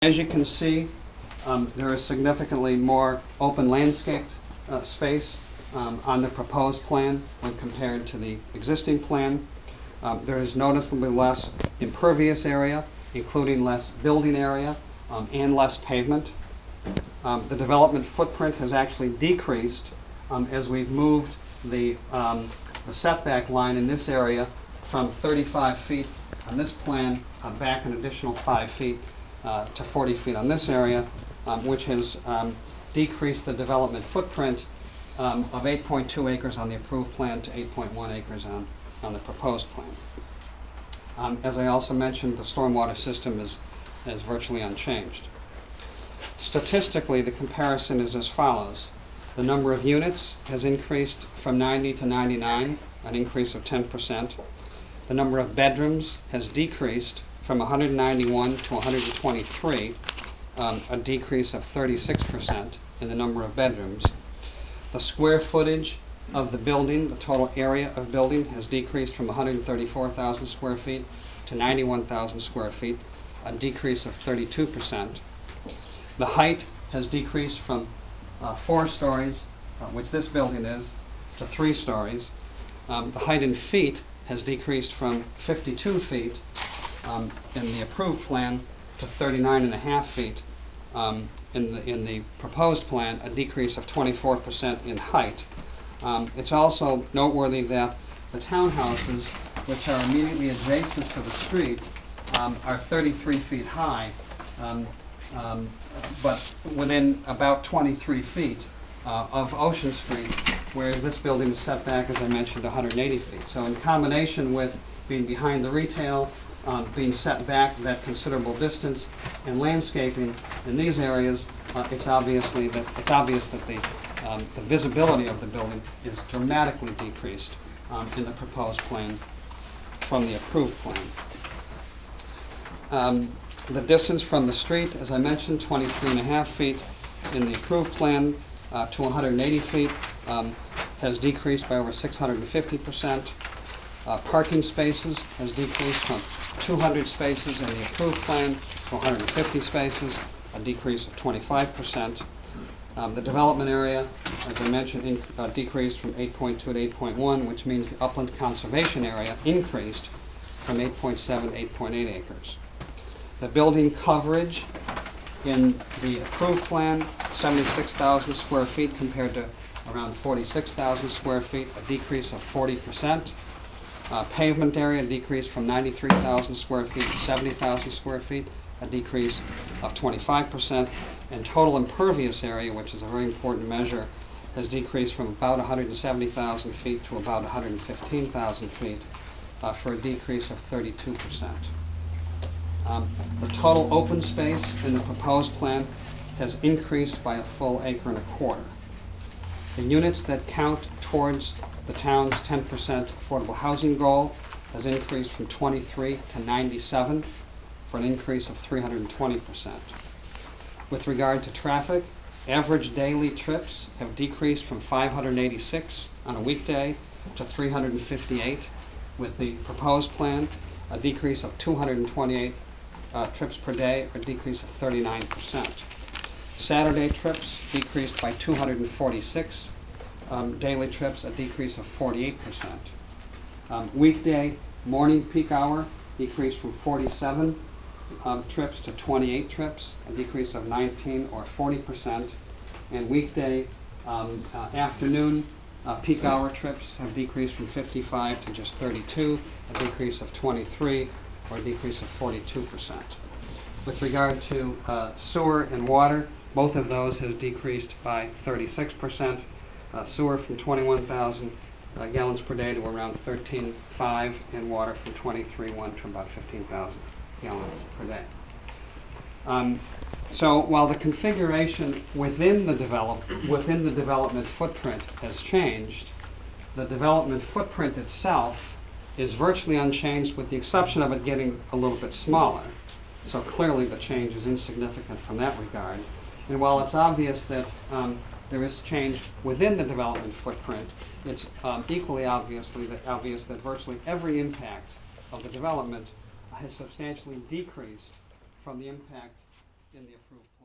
As you can see, there is significantly more open landscaped space on the proposed plan when compared to the existing plan. There is noticeably less impervious area, including less building area and less pavement. The development footprint has actually decreased as we've moved the setback line in this area from 35 feet on this plan back an additional 5 feet to 40 feet on this area, which has decreased the development footprint of 8.2 acres on the approved plan to 8.1 acres on the proposed plan. As I also mentioned, the stormwater system is virtually unchanged. Statistically, the comparison is as follows. The number of units has increased from 90 to 99, an increase of 10%. The number of bedrooms has decreased from 191 to 123, a decrease of 36% in the number of bedrooms. The square footage of the building, the total area of building, has decreased from 134,000 square feet to 91,000 square feet, a decrease of 32%. The height has decreased from 4 stories, which this building is, to 3 stories. The height in feet has decreased from 52 feet in the approved plan to 39.5 feet in the proposed plan, a decrease of 24% in height. It's also noteworthy that the townhouses, which are immediately adjacent to the street, are 33 feet high, but within about 23 feet of Ocean Street, whereas this building is set back, as I mentioned, 180 feet. So in combination with being behind the retail, being set back that considerable distance, and landscaping in these areas, it's obvious that the visibility of the building is dramatically decreased in the proposed plan from the approved plan. The distance from the street, as I mentioned, 23.5 feet in the approved plan to 180 feet, has decreased by over 650%. Parking spaces has decreased from 200 spaces in the approved plan to 150 spaces, a decrease of 25%. The development area, as I mentioned, decreased from 8.2 to 8.1, which means the upland conservation area increased from 8.7 to 8.8 acres. The building coverage in the approved plan, 76,000 square feet compared to around 46,000 square feet, a decrease of 40%. Pavement area decreased from 93,000 square feet to 70,000 square feet, a decrease of 25%. And total impervious area, which is a very important measure, has decreased from about 170,000 feet to about 115,000 feet for a decrease of 32%. The total open space in the proposed plan has increased by a full 1.25 acres. The units that count towards the town's 10% affordable housing goal has increased from 23 to 97 for an increase of 320%. With regard to traffic, average daily trips have decreased from 586 on a weekday to 358 with the proposed plan, a decrease of 228 trips per day, or a decrease of 39%. Saturday trips decreased by 246 daily trips, a decrease of 48%. Weekday morning peak hour decreased from 47 trips to 28 trips, a decrease of 19 or 40%. And weekday afternoon peak hour trips have decreased from 55 to just 32, a decrease of 23 or a decrease of 42%. With regard to sewer and water, both of those have decreased by 36%. Sewer from 21,000 gallons per day to around 13.5, and water from 23.1 to about 15,000 gallons per day. So while the configuration within the development footprint has changed, the development footprint itself is virtually unchanged, with the exception of it getting a little bit smaller. So clearly the change is insignificant from that regard. And while it's obvious that there is change within the development footprint, it's equally obvious that virtually every impact of the development has substantially decreased from the impact in the approved